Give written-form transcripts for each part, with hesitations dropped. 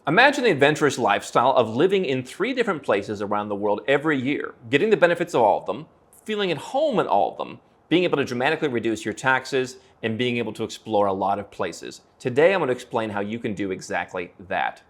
Imagine the adventurous lifestyle of living in 3 different places around the world every year, getting the benefits of all of them, feeling at home in all of them, being able to dramatically reduce your taxes, and being able to explore a lot of places. Today, I'm going to explain how you can do exactly that.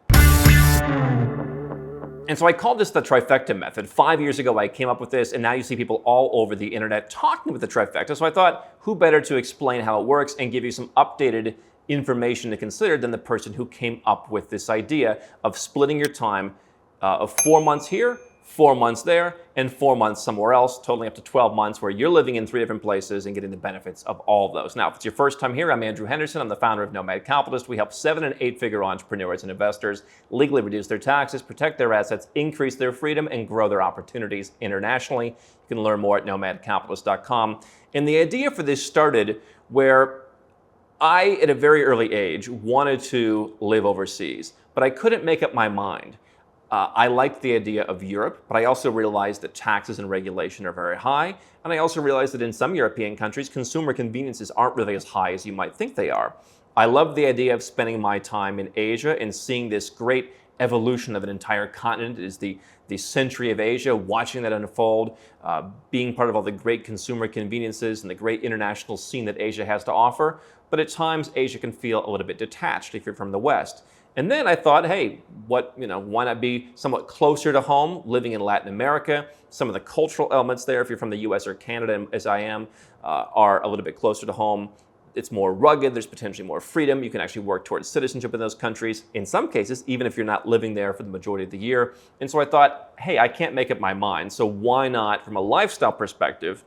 And so I called this the trifecta method. 5 years ago, I came up with this, and now you see people all over the internet talking about the trifecta. So I thought, who better to explain how it works and give you some updated information to consider than the person who came up with this idea of splitting your time of 4 months here, 4 months there, and 4 months somewhere else, totaling up to 12 months where you're living in 3 different places and getting the benefits of all of those. Now, if it's your first time here, I'm Adrew Henderson. I'm the founder of Nomad Capitalist. We help 7- and 8-figure entrepreneurs and investors legally reduce their taxes, protect their assets, increase their freedom, and grow their opportunities internationally. You can learn more at nomadcapitalist.com. And the idea for this started where I, at a very early age, wanted to live overseas, but I couldn't make up my mind. I liked the idea of Europe, but I also realized that taxes and regulation are very high, and I also realized that in some European countries, consumer conveniences aren't really as high as you might think they are. I love the idea of spending my time in Asia and seeing this great evolution of an entire continent. It is the century of Asia, watching that unfold, being part of all the great consumer conveniences and the great international scene that Asia has to offer. But at times, Asia can feel a little bit detached if you're from the West. And then I thought, hey, why not be somewhat closer to home, living in Latin America? Some of the cultural elements there, if you're from the US or Canada, as I am, are a little bit closer to home. It's more rugged, there's potentially more freedom. You can actually work towards citizenship in those countries, in some cases, even if you're not living there for the majority of the year. And so I thought, hey, I can't make up my mind, so why not, from a lifestyle perspective,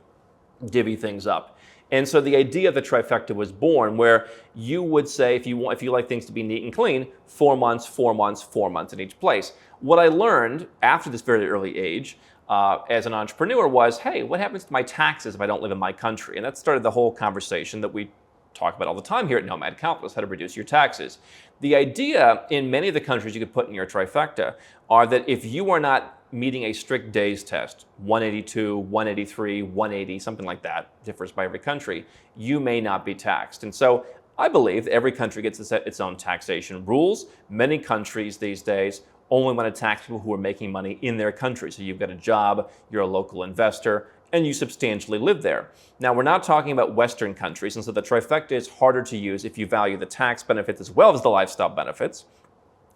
divvy things up? And so the idea of the trifecta was born, where you would say, if you like things to be neat and clean, 4 months, 4 months, 4 months in each place. What I learned after this very early age as an entrepreneur was, hey, what happens to my taxes if I don't live in my country? And that started the whole conversation that we talk about all the time here at Nomad Capitalist, how to reduce your taxes. The idea in many of the countries you could put in your trifecta are that if you are not meeting a strict days test, 182, 183, 180, something like that, differs by every country, you may not be taxed. And so I believe that every country gets to set its own taxation rules. Many countries these days only want to tax people who are making money in their country. So you've got a job, you're a local investor, and you substantially live there. Now, we're not talking about Western countries, and so the trifecta is harder to use if you value the tax benefits as well as the lifestyle benefits,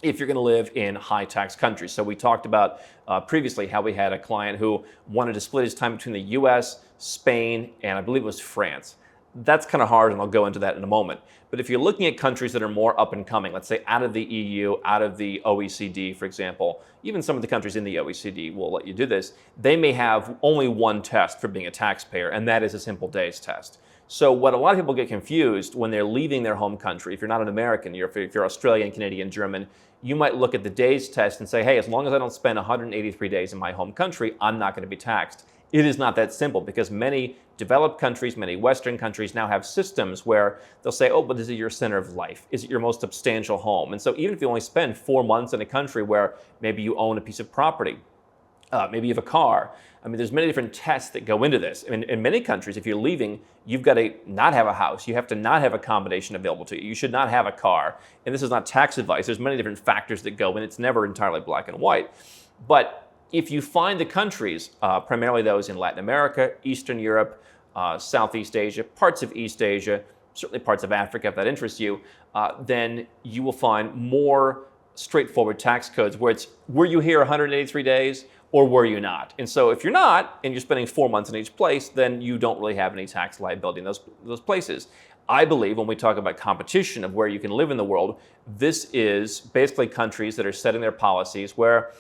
if you're going to live in high tax countries. So we talked about previously how we had a client who wanted to split his time between the US, Spain, and I believe it was France. That's kind of hard, and I'll go into that in a moment. But if you're looking at countries that are more up and coming, let's say out of the EU, out of the OECD, for example, even some of the countries in the OECD will let you do this, they may have only one test for being a taxpayer, and that is a simple days test. So what a lot of people get confused when they're leaving their home country, if you're not an American, if you're Australian, Canadian, German, you might look at the days test and say, hey, as long as I don't spend 183 days in my home country, I'm not going to be taxed. It is not that simple, because many developed countries, many Western countries now have systems where they'll say, oh, but is it your center of life? Is it your most substantial home? And so even if you only spend 4 months in a country where maybe you own a piece of property, maybe you have a car. I mean, there's many different tests that go into this. In many countries, if you're leaving, you've got to not have a house. You have to not have accommodation available to you. You should not have a car. And this is not tax advice. There's many different factors that go in. It's never entirely black and white. But if you find the countries, primarily those in Latin America, Eastern Europe, Southeast Asia, parts of East Asia, certainly parts of Africa, if that interests you, then you will find more straightforward tax codes where it's, were you here 183 days? Or were you not? And so if you're not, and you're spending 4 months in each place, then you don't really have any tax liability in those places. I believe when we talk about competition of where you can live in the world, this is basically countries that are setting their policies where,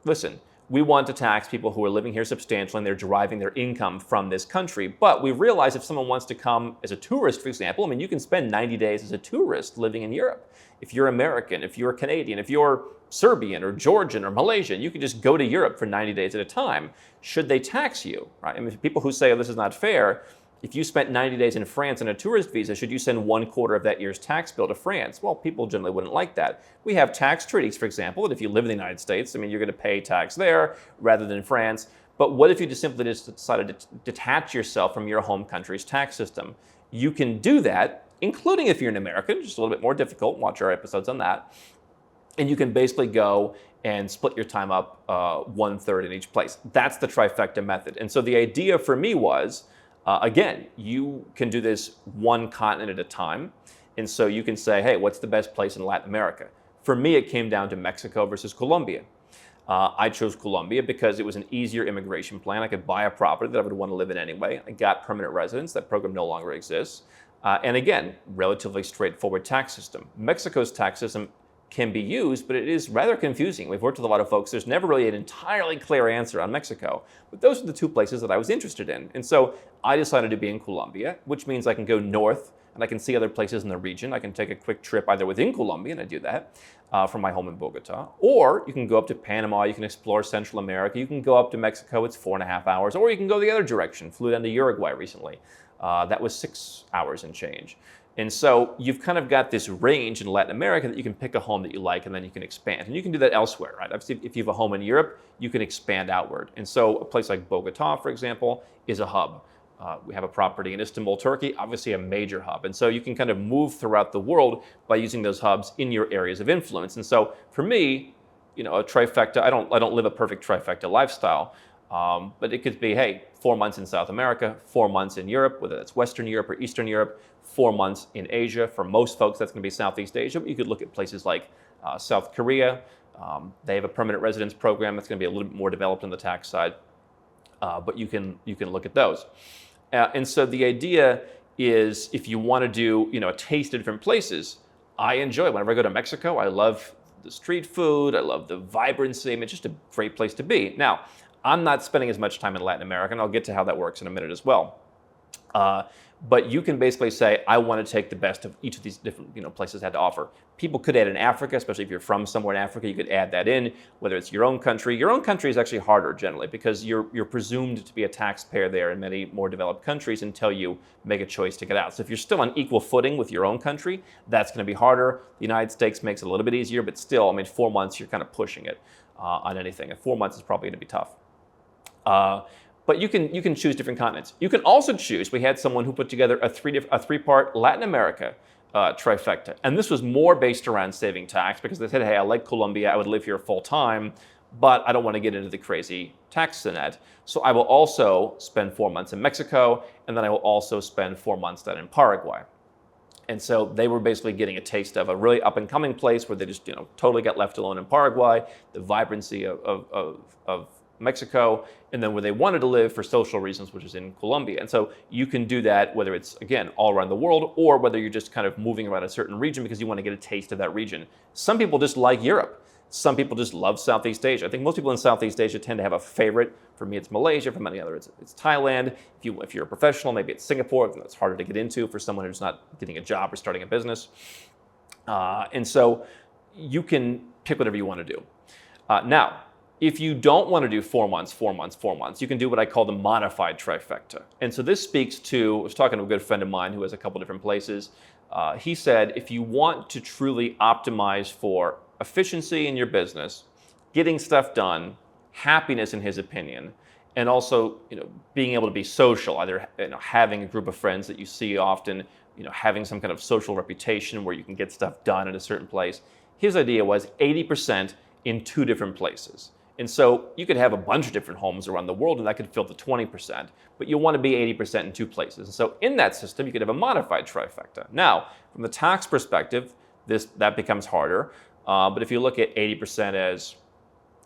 listen, we want to tax people who are living here substantially and they're deriving their income from this country. But we realize if someone wants to come as a tourist, for example, I mean, you can spend 90 days as a tourist living in Europe. If you're American, if you're Canadian, if you're Serbian or Georgian or Malaysian, you can just go to Europe for 90 days at a time. Should they tax you? Right? I mean, people who say, oh, this is not fair, if you spent 90 days in France on a tourist visa, should you send 1/4 of that year's tax bill to France? Well, people generally wouldn't like that. We have tax treaties, for example, that if you live in the United States, I mean, you're going to pay tax there rather than in France. But what if you just simply decided to detach yourself from your home country's tax system? You can do that, including if you're an American, just a little bit more difficult. Watch our episodes on that. And you can basically go and split your time up 1/3 in each place. That's the trifecta method. And so the idea for me was, again, you can do this one continent at a time. And so you can say, hey, what's the best place in Latin America? For me, it came down to Mexico versus Colombia. I chose Colombia because it was an easier immigration plan. I could buy a property that I would want to live in anyway. I got permanent residence. That program no longer exists. And again, relatively straightforward tax system. Mexico's tax system can be used, but it is rather confusing. We've worked with a lot of folks. There's never really an entirely clear answer on Mexico. But those are the two places that I was interested in. And so I decided to be in Colombia, which means I can go north and I can see other places in the region. I can take a quick trip either within Colombia, and I do that from my home in Bogota, or you can go up to Panama, you can explore Central America, you can go up to Mexico, it's 4.5 hours, or you can go the other direction. Flew down to Uruguay recently. That was 6 hours and change. And so you've kind of got this range in Latin America that you can pick a home that you like and then you can expand. And you can do that elsewhere, right? Obviously, if you have a home in Europe, you can expand outward. And so a place like Bogota, for example, is a hub. We have a property in Istanbul, Turkey, obviously a major hub. And so you can kind of move throughout the world by using those hubs in your areas of influence. And so for me, a trifecta, I don't live a perfect trifecta lifestyle, but it could be, hey, 4 months in South America, 4 months in Europe, whether that's Western Europe or Eastern Europe, 4 months in Asia. For most folks, that's going to be Southeast Asia, but you could look at places like South Korea. They have a permanent residence program that's going to be a little bit more developed on the tax side, but you can look at those. And so the idea is, if you want to do a taste of different places, I enjoy whenever I go to Mexico. I love the street food. I love the vibrancy. I mean, it's just a great place to be. Now, I'm not spending as much time in Latin America, and I'll get to how that works in a minute as well. But you can basically say, I want to take the best of each of these different places had to offer. People could add in Africa, especially if you're from somewhere in Africa, you could add that in, whether it's your own country. Your own country is actually harder generally because you're presumed to be a taxpayer there in many more developed countries until you make a choice to get out. So if you're still on equal footing with your own country, that's going to be harder. The United States makes it a little bit easier, but still, 4 months, you're kind of pushing it on anything. And 4 months is probably going to be tough. But you can choose different continents. You can also choose, we had someone who put together a three-part Latin America trifecta. And this was more based around saving tax because they said, hey, I like Colombia, I would live here full time, but I don't want to get into the crazy tax net. So I will also spend 4 months in Mexico, and then I will also spend 4 months then in Paraguay. And so they were basically getting a taste of a really up-and-coming place where they just totally got left alone in Paraguay, the vibrancy of Mexico, and then where they wanted to live for social reasons, which is in Colombia. And so you can do that whether it's, again, all around the world or whether you're just kind of moving around a certain region because you want to get a taste of that region. Some people just like Europe. Some people just love Southeast Asia. I think most people in Southeast Asia tend to have a favorite. For me, it's Malaysia. For many others, it's Thailand. If you're a professional, maybe it's Singapore. It's harder to get into for someone who's not getting a job or starting a business. And so you can pick whatever you want to do. Now, if you don't want to do 4 months, 4 months, 4 months, you can do what I call the modified trifecta. And so this speaks to, I was talking to a good friend of mine who has a couple different places. He said, if you want to truly optimize for efficiency in your business, getting stuff done, happiness in his opinion, and also being able to be social, either having a group of friends that you see often, having some kind of social reputation where you can get stuff done at a certain place. His idea was 80% in 2 different places. And so you could have a bunch of different homes around the world and that could fill the 20%, but you want to be 80% in 2 places. And so in that system, you could have a modified trifecta. Now, from the tax perspective, that becomes harder. But if you look at 80% as,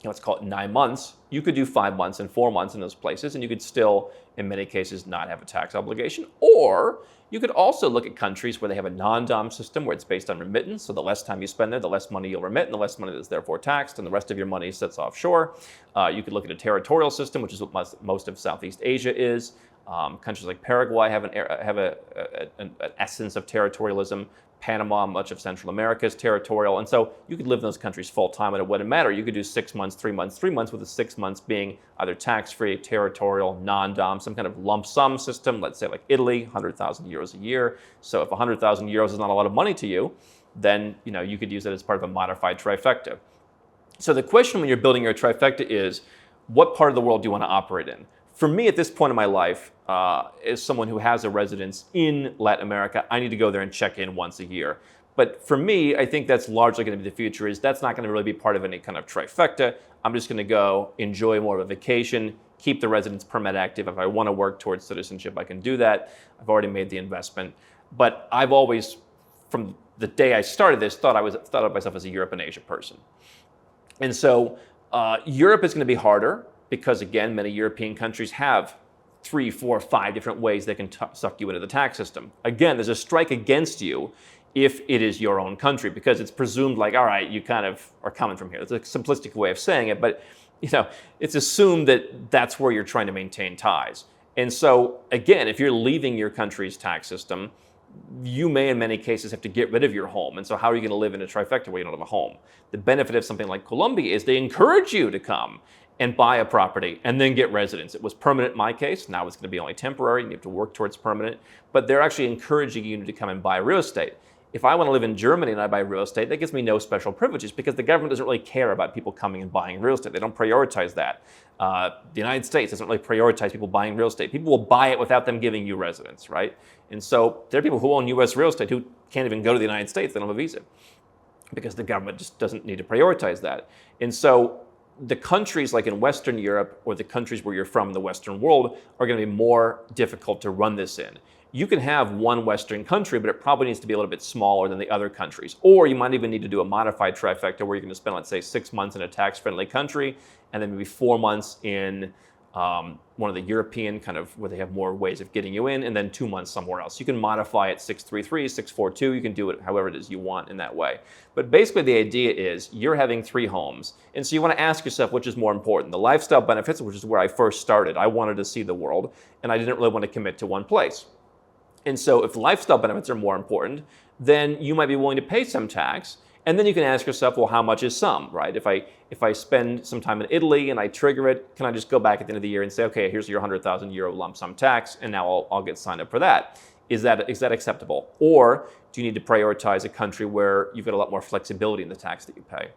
let's call it 9 months, you could do 5 months and 4 months in those places, and you could still, in many cases, not have a tax obligation. Or you could also look at countries where they have a non-dom system where it's based on remittance. So the less time you spend there, the less money you'll remit, and the less money that's therefore taxed, and the rest of your money sits offshore. You could look at a territorial system, which is what most of Southeast Asia is. Countries like Paraguay have an essence of territorialism. Panama, much of Central America is territorial. And so you could live in those countries full time and it wouldn't matter. You could do 6 months, 3 months, 3 months, with the 6 months being either tax-free, territorial, non-dom, some kind of lump sum system. Let's say like Italy, 100,000 euros a year. So if 100,000 euros is not a lot of money to you, then you could use it as part of a modified trifecta. So the question when you're building your trifecta is, what part of the world do you want to operate in? For me, at this point in my life, as someone who has a residence in Latin America, I need to go there and check in once a year. But for me, I think that's largely going to be the future. Is that's not going to really be part of any kind of trifecta. I'm just going to go enjoy more of a vacation, keep the residence permit active. If I want to work towards citizenship, I can do that. I've already made the investment. But I've always, from the day I started this, thought of myself as a Europe and Asia person. And so Europe is going to be harder because, again, many European countries have 3, 4, 5 different ways they can suck you into the tax system. Again, there's a strike against you if it is your own country, because it's presumed like, all right, you kind of are coming from here. It's a simplistic way of saying it, but it's assumed that that's where you're trying to maintain ties. And so, again, if you're leaving your country's tax system, you may in many cases have to get rid of your home. And so how are you going to live in a trifecta where you don't have a home? The benefit of something like Colombia is they encourage you to come and buy a property and then get residence. It was permanent in my case. Now it's going to be only temporary. You have to work towards permanent. But they're actually encouraging you to come and buy real estate. If I want to live in Germany and I buy real estate, that gives me no special privileges because the government doesn't really care about people coming and buying real estate. They don't prioritize that. The United States doesn't really prioritize people buying real estate. People will buy it without them giving you residence, right? And so there are people who own U.S. real estate who can't even go to the United States. They don't have a visa because the government just doesn't need to prioritize that. And so the countries like in Western Europe or the countries where you're from in the Western world are going to be more difficult to run this in. You can have one Western country, but it probably needs to be a little bit smaller than the other countries. Or you might even need to do a modified trifecta where you're going to spend, let's say, 6 months in a tax-friendly country and then maybe 4 months in one of the European kind of where they have more ways of getting you in, and then 2 months somewhere else. You can modify it 633, 642. You can do it however it is you want in that way. But basically the idea is you're having 3 homes. And so you want to ask yourself which is more important. The lifestyle benefits, which is where I first started. I wanted to see the world, and I didn't really want to commit to one place. And so if lifestyle benefits are more important, then you might be willing to pay some tax. And then you can ask yourself, well, how much is some, right? If I spend some time in Italy and I trigger it, can I just go back at the end of the year and say, okay, here's your 100,000 euro lump sum tax, and now I'll get signed up for that. Is that acceptable? Or do you need to prioritize a country where you've got a lot more flexibility in the tax that you pay?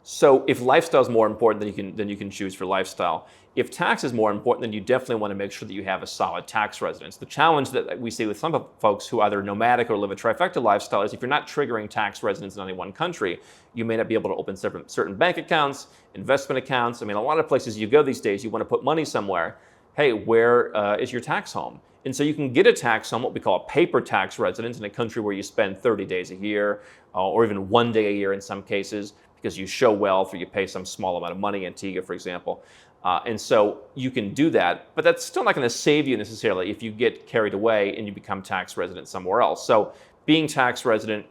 So if lifestyle is more important, then you can choose for lifestyle. If tax is more important, then you definitely want to make sure that you have a solid tax residence. The challenge that we see with some folks who either nomadic or live a trifecta lifestyle is if you're not triggering tax residence in any one country, you may not be able to open certain bank accounts, investment accounts. I mean, a lot of places you go these days, you want to put money somewhere. Hey, where is your tax home? And so you can get a tax home, what we call a paper tax residence, in a country where you spend 30 days a year, or even 1 day a year in some cases, because you show wealth or you pay some small amount of money, Antigua, for example. And so you can do that, but that's still not going to save you necessarily if you get carried away and you become tax resident somewhere else. So being tax resident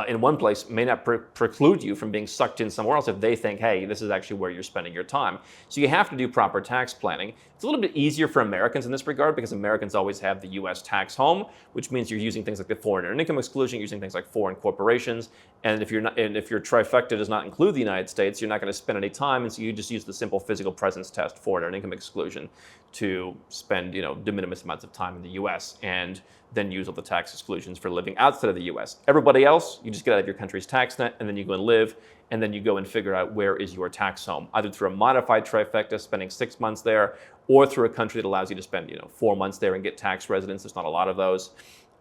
in one place may not preclude you from being sucked in somewhere else if they think, hey, this is actually where you're spending your time. So you have to do proper tax planning. It's a little bit easier for Americans in this regard because Americans always have the U.S. tax home, which means you're using things like the foreign earned income exclusion, using things like foreign corporations. And if your trifecta does not include the United States, you're not going to spend any time, and so you just use the simple physical presence test, foreign earned income exclusion, to spend de minimis amounts of time in the U.S. and then use all the tax exclusions for living outside of the U.S. Everybody else, you just get out of your country's tax net, and then you go and live, and then you go and figure out where is your tax home, either through a modified trifecta, spending 6 months there, or through a country that allows you to spend 4 months there and get tax residence. There's not a lot of those.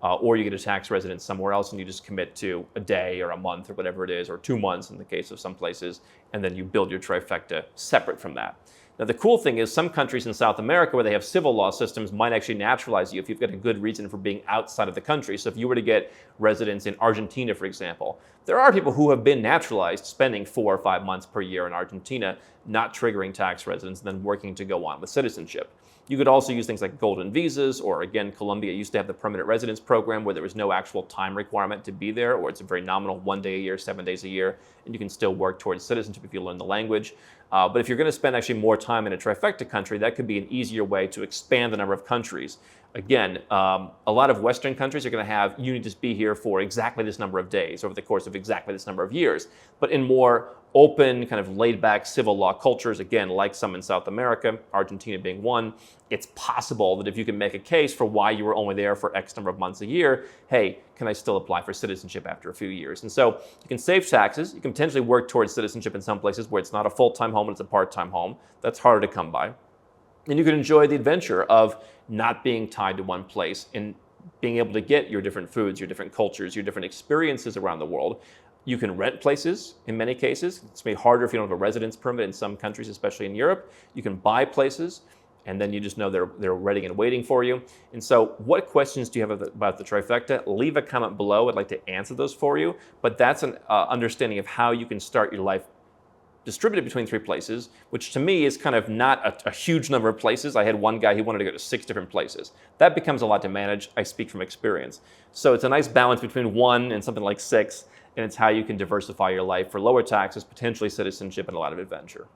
Or you get a tax residence somewhere else and you just commit to a day or a month or whatever it is, or 2 months in the case of some places, and then you build your trifecta separate from that. Now, the cool thing is some countries in South America where they have civil law systems might actually naturalize you if you've got a good reason for being outside of the country. So if you were to get residence in Argentina, for example, there are people who have been naturalized spending 4 or 5 months per year in Argentina, not triggering tax residence, and then working to go on with citizenship. You could also use things like golden visas, or again, Colombia used to have the permanent residence program where there was no actual time requirement to be there, or it's a very nominal 1 day a year, 7 days a year, and you can still work towards citizenship if you learn the language. But if you're going to spend actually more time in a trifecta country, that could be an easier way to expand the number of countries. Again, a lot of Western countries are going to have, you need to be here for exactly this number of days over the course of exactly this number of years. But in more open, kind of laid-back civil law cultures, again, like some in South America, Argentina being one, it's possible that if you can make a case for why you were only there for X number of months a year, hey, can I still apply for citizenship after a few years? And so you can save taxes. You can potentially work towards citizenship in some places where it's not a full-time home and it's a part-time home. That's harder to come by. And you can enjoy the adventure of not being tied to one place and being able to get your different foods, your different cultures, your different experiences around the world. You can rent places in many cases. It's maybe harder if you don't have a residence permit in some countries, especially in Europe. You can buy places, and then you just know they're ready and waiting for you. And so what questions do you have about the trifecta? Leave a comment below. I'd like to answer those for you. But that's an understanding of how you can start your life distributed between 3 places, which to me is kind of not a huge number of places. I had one guy, he wanted to go to 6 different places. That becomes a lot to manage. I speak from experience. So it's a nice balance between 1 and something like 6, and it's how you can diversify your life for lower taxes, potentially citizenship, and a lot of adventure.